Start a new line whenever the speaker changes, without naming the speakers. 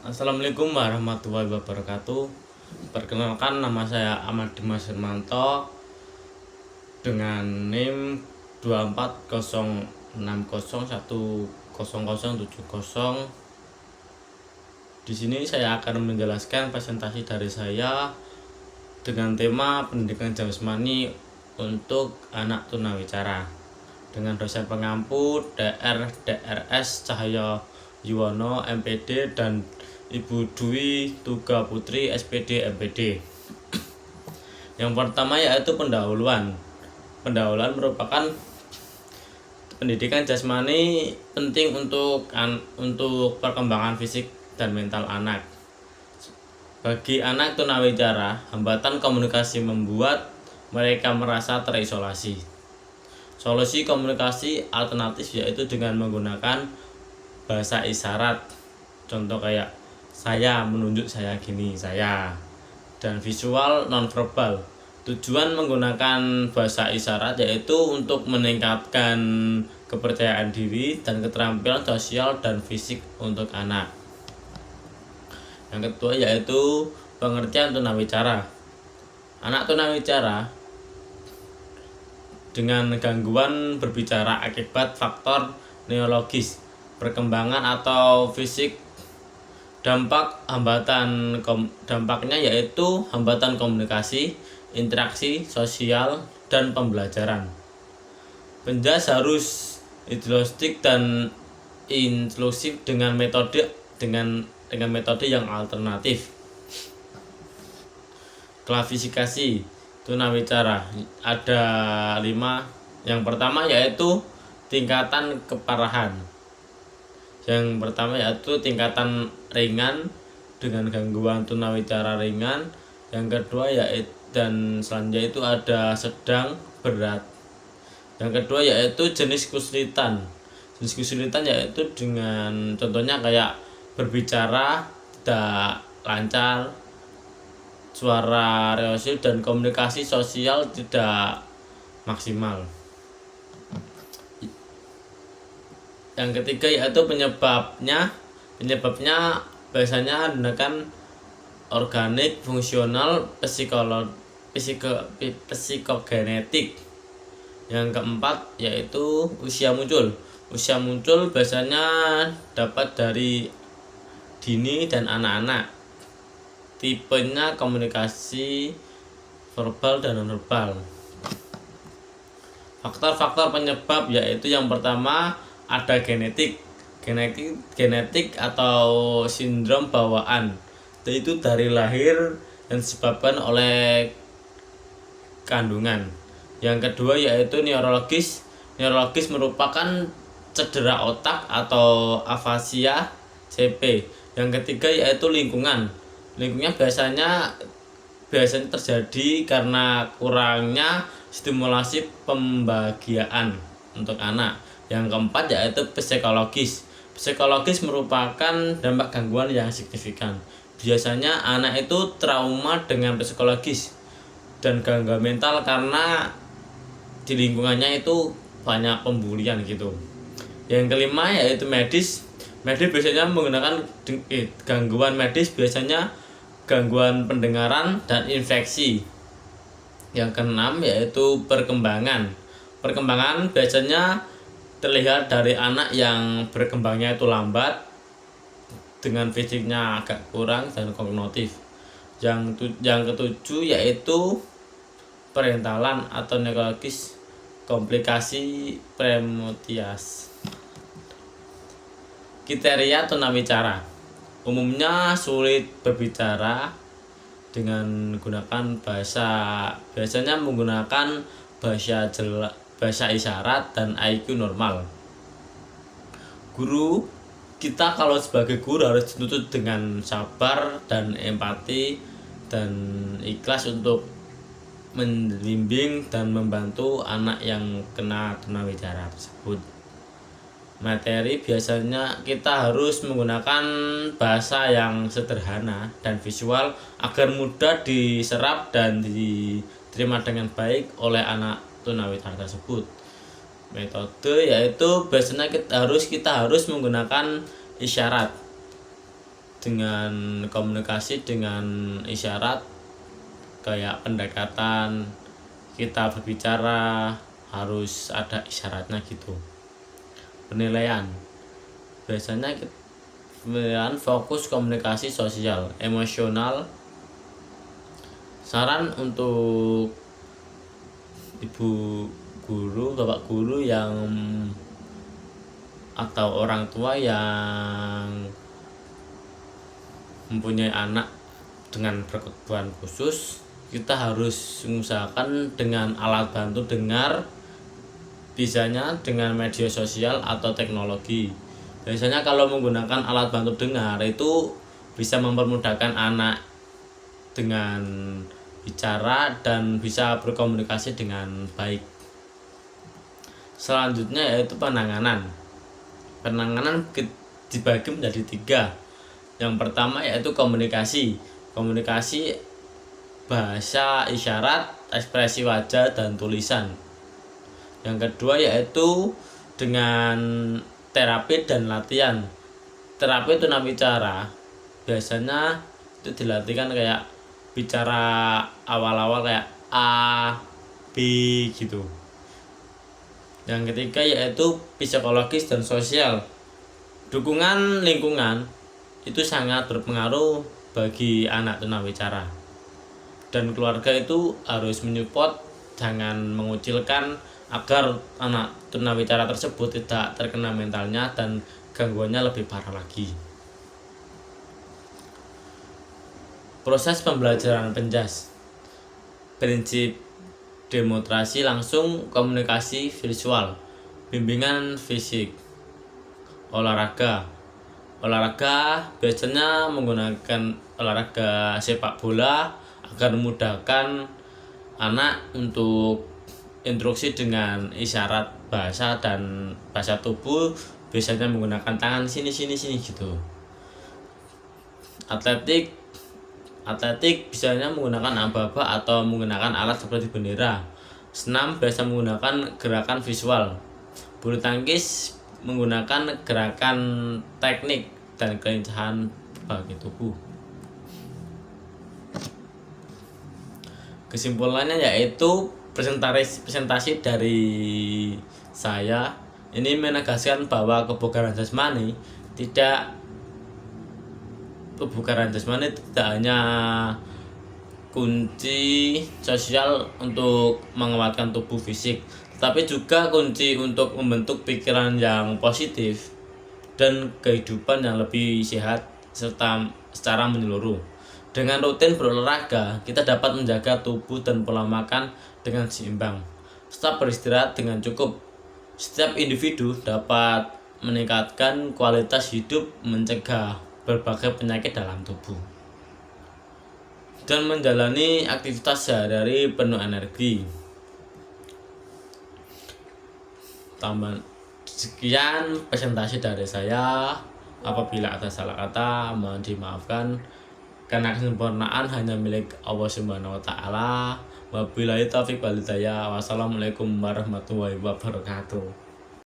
Assalamualaikum warahmatullahi wabarakatuh. Perkenalkan, nama saya Ahmad Dimas Hermanto dengan NIM 24060100070. Di sini saya akan menjelaskan presentasi dari saya dengan tema pendidikan jasmani untuk anak tunawicara dengan dosen pengampu DRS Cahaya Yuwono MPD dan Ibu Dwi Tuga Putri SPD MPD. Yang pertama yaitu pendahuluan. Pendahuluan merupakan pendidikan jasmani penting untuk perkembangan fisik dan mental anak. Bagi anak tunawicara, hambatan komunikasi membuat mereka merasa terisolasi. Solusi komunikasi alternatif yaitu dengan menggunakan bahasa isyarat. Contoh kayak saya menunjuk saya gini, saya. Dan visual nonverbal. Tujuan menggunakan bahasa isyarat yaitu untuk meningkatkan kepercayaan diri dan keterampilan sosial dan fisik untuk anak. Yang kedua yaitu pengertian tunawicara. Anak tunawicara dengan gangguan berbicara akibat faktor neurologis, perkembangan atau fisik. Dampaknya yaitu hambatan komunikasi, interaksi sosial, dan pembelajaran. Penjas harus diagnostik dan inklusif dengan metode yang alternatif. Klasifikasi tunawicara ada 5. Yang pertama yaitu tingkatan keparahan. Yang pertama yaitu tingkatan ringan dengan gangguan tunawicara ringan. Yang kedua yaitu dan selanjutnya itu ada sedang, berat. Yang kedua yaitu jenis kesulitan. Jenis kesulitan yaitu dengan contohnya kayak berbicara tidak lancar, suara reosil, dan komunikasi sosial tidak maksimal. Yang ketiga yaitu penyebabnya biasanya menggunakan organik, fungsional, psikogenetik. Yang keempat yaitu usia muncul. Usia muncul biasanya dapat dari dini dan anak-anak. Tipenya komunikasi verbal dan nonverbal. Faktor-faktor penyebab yaitu yang pertama ada genetik atau sindrom bawaan, yaitu dari lahir dan disebabkan oleh kandungan. Yang kedua yaitu neurologis merupakan cedera otak atau afasia CP. Yang ketiga yaitu lingkungan biasanya terjadi karena kurangnya stimulasi pembahagiaan untuk anak. Yang keempat yaitu psikologis merupakan dampak gangguan yang signifikan. Biasanya anak itu trauma dengan psikologis dan gangguan mental karena di lingkungannya itu banyak pembulian gitu. Yang kelima yaitu medis biasanya menggunakan gangguan medis, biasanya gangguan pendengaran dan infeksi. Yang keenam yaitu perkembangan biasanya terlihat dari anak yang berkembangnya itu lambat, dengan fisiknya agak kurang dan kognitif. Yang ketujuh yaitu perentalan atau neurologis, komplikasi premotias. Kriteria tunawicara umumnya sulit berbicara dengan menggunakan biasanya menggunakan bahasa isyarat dan IQ normal. Kita kalau sebagai guru harus dituntut dengan sabar dan empati dan ikhlas untuk membimbing dan membantu anak yang kena tunawicara tersebut. Materi biasanya kita harus menggunakan bahasa yang sederhana dan visual agar mudah diserap dan diterima dengan baik oleh anak tunawicara tersebut. Metode yaitu biasanya kita harus menggunakan isyarat dengan komunikasi dengan isyarat, kayak pendekatan kita berbicara harus ada isyaratnya gitu. Penilaian biasanya penilaian fokus komunikasi sosial emosional. Saran untuk ibu guru, bapak guru yang atau orang tua yang mempunyai anak dengan berkebutuhan khusus, kita harus mengusahakan dengan alat bantu dengar, bisanya dengan media sosial atau teknologi. Biasanya kalau menggunakan alat bantu dengar itu bisa mempermudahkan anak dengan bicara dan bisa berkomunikasi dengan baik. Selanjutnya yaitu penanganan. Penanganan dibagi menjadi 3. Yang pertama yaitu komunikasi. Komunikasi bahasa isyarat, ekspresi wajah, dan tulisan. Yang kedua yaitu dengan terapi dan latihan. Terapi tunawicara biasanya itu dilatihkan kayak bicara awal-awal kayak A, B gitu. Yang ketiga yaitu psikologis dan sosial. Dukungan lingkungan itu sangat berpengaruh bagi anak tunawicara. Dan keluarga itu harus menyupport, jangan mengucilkan agar anak tunawicara tersebut tidak terkena mentalnya dan gangguannya lebih parah lagi. Proses pembelajaran penjas. Prinsip demonstrasi langsung, komunikasi visual, bimbingan fisik. Olahraga biasanya menggunakan olahraga sepak bola agar memudahkan anak untuk instruksi dengan isyarat bahasa dan bahasa tubuh, biasanya menggunakan tangan sini gitu. Atletik biasanya menggunakan aba-aba atau menggunakan alat seperti bendera. Senam biasa menggunakan gerakan visual. Bulu tangkis menggunakan gerakan teknik dan kelincahan bagi tubuh. Kesimpulannya yaitu presentasi dari saya ini menegaskan bahwa kebugaran jasmani tidak hanya kunci sosial untuk menguatkan tubuh fisik, tetapi juga kunci untuk membentuk pikiran yang positif dan kehidupan yang lebih sehat serta secara menyeluruh. Dengan rutin berolahraga, kita dapat menjaga tubuh dan pola makan dengan seimbang, serta beristirahat dengan cukup. Setiap individu dapat meningkatkan kualitas hidup, mencegah berbagai penyakit dalam tubuh, dan menjalani aktivitas sehari-hari penuh energi. Sekian presentasi dari saya. Apabila ada salah kata, mohon dimaafkan, karena kesempurnaan hanya milik Allah Subhanahu wa Ta'ala. Wabillahi taufiq wal hidayah. Wassalamualaikum warahmatullahi wabarakatuh.